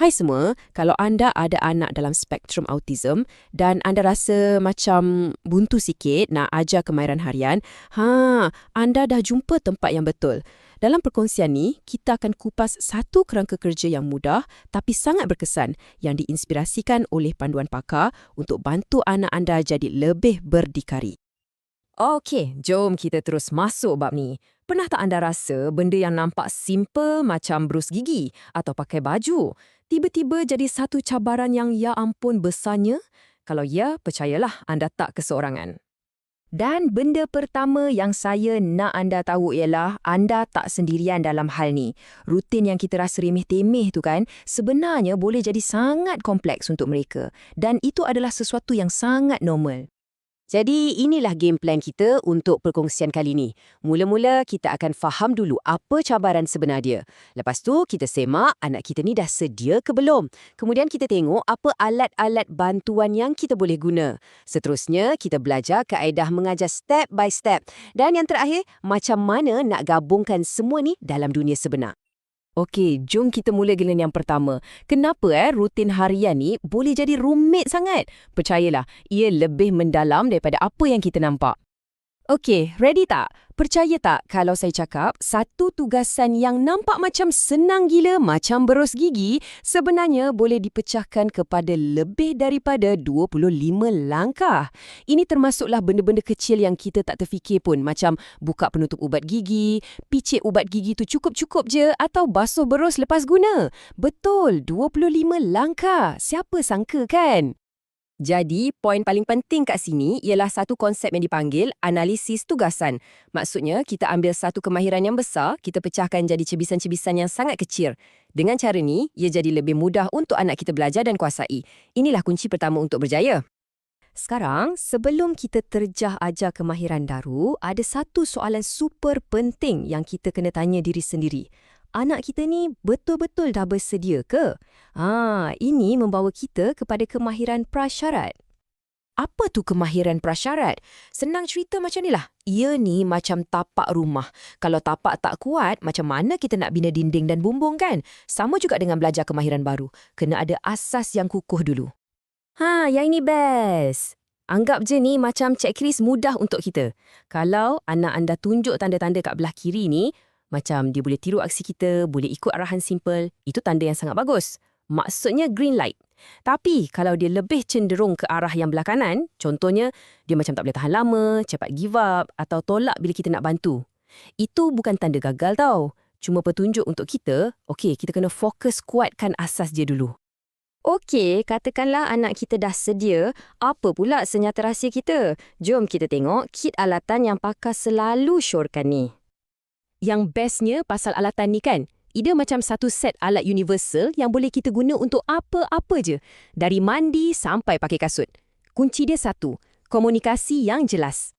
Hai semua, kalau anda ada anak dalam spektrum autism dan anda rasa macam buntu sikit nak ajar kemahiran harian, anda dah jumpa tempat yang betul. Dalam perkongsian ni, kita akan kupas satu kerangka kerja yang mudah tapi sangat berkesan yang diinspirasikan oleh panduan pakar untuk bantu anak anda jadi lebih berdikari. Okey, jom kita terus masuk bab ni. Pernah tak anda rasa benda yang nampak simple macam berus gigi atau pakai baju, tiba-tiba jadi satu cabaran yang ya ampun besarnya? Kalau ya, percayalah anda tak keseorangan. Dan benda pertama yang saya nak anda tahu ialah anda tak sendirian dalam hal ni. Rutin yang kita rasa remeh-temeh tu kan, sebenarnya boleh jadi sangat kompleks untuk mereka. Dan itu adalah sesuatu yang sangat normal. Jadi inilah game plan kita untuk perkongsian kali ni. Mula-mula kita akan faham dulu apa cabaran sebenar dia. Lepas tu kita semak anak kita ni dah sedia ke belum. Kemudian kita tengok apa alat-alat bantuan yang kita boleh guna. Seterusnya kita belajar kaedah mengajar step by step. Dan yang terakhir, macam mana nak gabungkan semua ni dalam dunia sebenar. Okey, jom kita mula giliran yang pertama. Kenapa rutin harian ni boleh jadi rumit sangat? Percayalah, ia lebih mendalam daripada apa yang kita nampak. Okey, ready tak? Percaya tak kalau saya cakap satu tugasan yang nampak macam senang gila macam berus gigi sebenarnya boleh dipecahkan kepada lebih daripada 25 langkah. Ini termasuklah benda-benda kecil yang kita tak terfikir pun macam buka penutup ubat gigi, picit ubat gigi tu cukup-cukup je atau basuh berus lepas guna. Betul, 25 langkah. Siapa sangka kan? Jadi, poin paling penting kat sini ialah satu konsep yang dipanggil analisis tugasan. Maksudnya, kita ambil satu kemahiran yang besar, kita pecahkan jadi cebisan-cebisan yang sangat kecil. Dengan cara ni, ia jadi lebih mudah untuk anak kita belajar dan kuasai. Inilah kunci pertama untuk berjaya. Sekarang, sebelum kita terjah ajar kemahiran baru, ada satu soalan super penting yang kita kena tanya diri sendiri. Anak kita ni betul-betul dah bersedia ke? Ini membawa kita kepada kemahiran prasyarat. Apa tu kemahiran prasyarat? Senang cerita macam ni lah. Ia ni macam tapak rumah. Kalau tapak tak kuat, macam mana kita nak bina dinding dan bumbung kan? Sama juga dengan belajar kemahiran baru. Kena ada asas yang kukuh dulu. Yang ini best. Anggap je ni macam checklist mudah untuk kita. Kalau anak anda tunjuk tanda-tanda kat belah kiri ni, macam dia boleh tiru aksi kita, boleh ikut arahan simple, itu tanda yang sangat bagus. Maksudnya green light. Tapi kalau dia lebih cenderung ke arah yang belah kanan, contohnya dia macam tak boleh tahan lama, cepat give up atau tolak bila kita nak bantu. Itu bukan tanda gagal tau. Cuma petunjuk untuk kita, kita kena fokus kuatkan asas dia dulu. Okey, katakanlah anak kita dah sedia, apa pula senjata rahsia kita? Jom kita tengok kit alatan yang pakar selalu syorkan ni. Yang bestnya pasal alatan ni kan, ide macam satu set alat universal yang boleh kita guna untuk apa-apa je. Dari mandi sampai pakai kasut. Kunci dia satu, komunikasi yang jelas.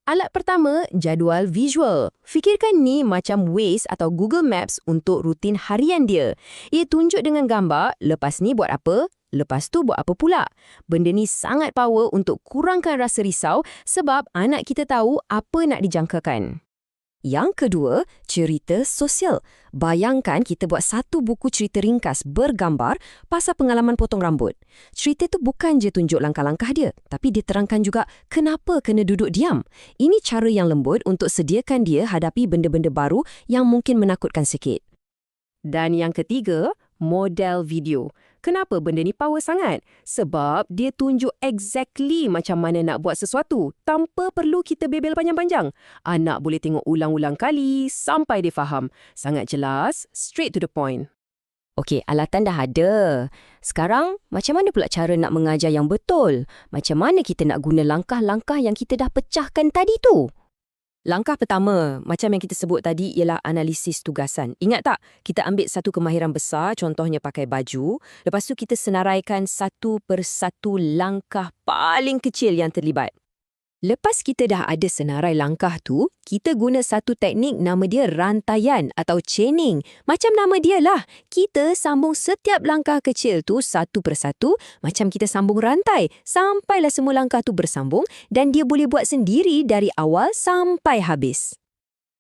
Alat pertama, jadual visual. Fikirkan ni macam Waze atau Google Maps untuk rutin harian dia. Ia tunjuk dengan gambar, lepas ni buat apa, lepas tu buat apa pula. Benda ni sangat power untuk kurangkan rasa risau sebab anak kita tahu apa nak dijangkakan. Yang kedua, cerita sosial. Bayangkan kita buat satu buku cerita ringkas bergambar pasal pengalaman potong rambut. Cerita tu bukan je tunjuk langkah-langkah dia, tapi dia terangkan juga kenapa kena duduk diam. Ini cara yang lembut untuk sediakan dia hadapi benda-benda baru yang mungkin menakutkan sikit. Dan yang ketiga, model video. Kenapa benda ni power sangat? Sebab dia tunjuk exactly macam mana nak buat sesuatu tanpa perlu kita bebel panjang-panjang. Anak boleh tengok ulang-ulang kali sampai dia faham. Sangat jelas, straight to the point. Okey, alatan dah ada. Sekarang, macam mana pula cara nak mengajar yang betul? Macam mana kita nak guna langkah-langkah yang kita dah pecahkan tadi tu? Langkah pertama, macam yang kita sebut tadi, ialah analisis tugasan. Ingat tak? Kita ambil satu kemahiran besar, contohnya pakai baju. Lepas tu kita senaraikan satu persatu langkah paling kecil yang terlibat. Lepas kita dah ada senarai langkah tu, kita guna satu teknik nama dia rantaian atau chaining. Macam nama dia lah, kita sambung setiap langkah kecil tu satu persatu, macam kita sambung rantai, sampailah semua langkah tu bersambung dan dia boleh buat sendiri dari awal sampai habis.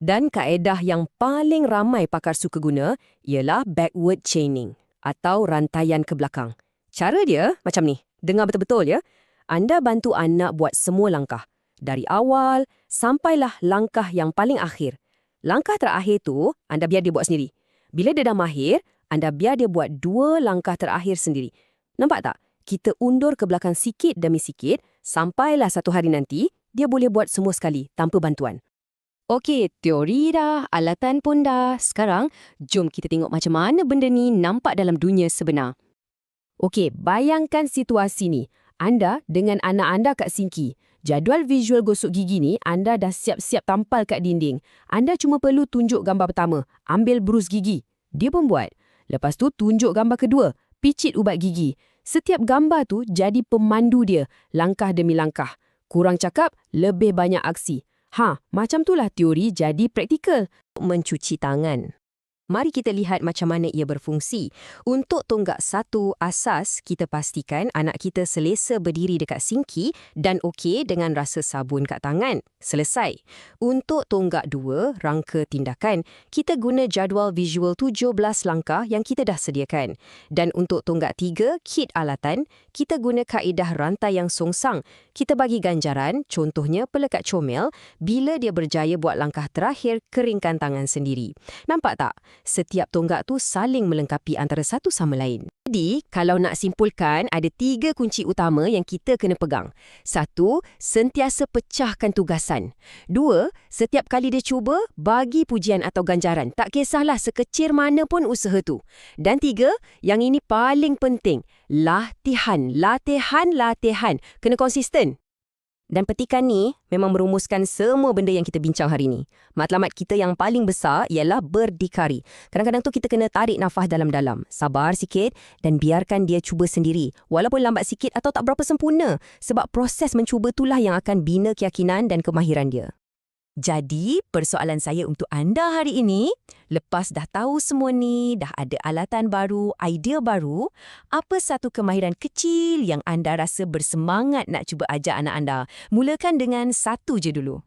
Dan kaedah yang paling ramai pakar suka guna ialah backward chaining. atau rantaian ke belakang. Cara dia macam ni. Dengar betul-betul ya. Anda bantu anak buat semua langkah. Dari awal sampailah langkah yang paling akhir. Langkah terakhir tu, anda biar dia buat sendiri. Bila dia dah mahir, anda biar dia buat 2 langkah terakhir sendiri. Nampak tak? Kita undur ke belakang sikit demi sikit, sampailah satu hari nanti, dia boleh buat semua sekali, tanpa bantuan. Okey, teori dah, alatan pun dah. Sekarang, jom kita tengok macam mana benda ni nampak dalam dunia sebenar. Okey, bayangkan situasi ni. Anda dengan anak anda kat sinki. Jadual visual gosok gigi ni, anda dah siap-siap tampal kat dinding. Anda cuma perlu tunjuk gambar pertama, ambil brus gigi. Dia pun buat. Lepas tu tunjuk gambar kedua, picit ubat gigi. Setiap gambar tu jadi pemandu dia, langkah demi langkah. Kurang cakap, lebih banyak aksi. Macam itulah teori jadi praktikal. Mencuci tangan. Mari kita lihat macam mana ia berfungsi. Untuk tonggak 1 asas, kita pastikan anak kita selesa berdiri dekat sinki dan okey dengan rasa sabun kat tangan. Selesai. Untuk tonggak 2, rangka tindakan, kita guna jadual visual 17 langkah yang kita dah sediakan. Dan untuk tonggak 3, kit alatan, kita guna kaedah rantai yang songsang. Kita bagi ganjaran, contohnya pelekat comel, bila dia berjaya buat langkah terakhir, keringkan tangan sendiri. Nampak tak? Setiap tonggak tu saling melengkapi antara satu sama lain. Jadi, kalau nak simpulkan, ada 3 kunci utama yang kita kena pegang. 1, sentiasa pecahkan tugasan. 2, setiap kali dia cuba, bagi pujian atau ganjaran. Tak kisahlah sekecil mana pun usaha tu. Dan 3, yang ini paling penting, latihan. Kena konsisten. Dan petikan ni memang merumuskan semua benda yang kita bincang hari ni. Matlamat kita yang paling besar ialah berdikari. Kadang-kadang tu kita kena tarik nafas dalam-dalam. Sabar sikit dan biarkan dia cuba sendiri. Walaupun lambat sikit atau tak berapa sempurna. Sebab proses mencuba itulah yang akan bina keyakinan dan kemahiran dia. Jadi, persoalan saya untuk anda hari ini, lepas dah tahu semua ni, dah ada alatan baru, idea baru, apa satu kemahiran kecil yang anda rasa bersemangat nak cuba ajar anak anda? Mulakan dengan 1 je dulu.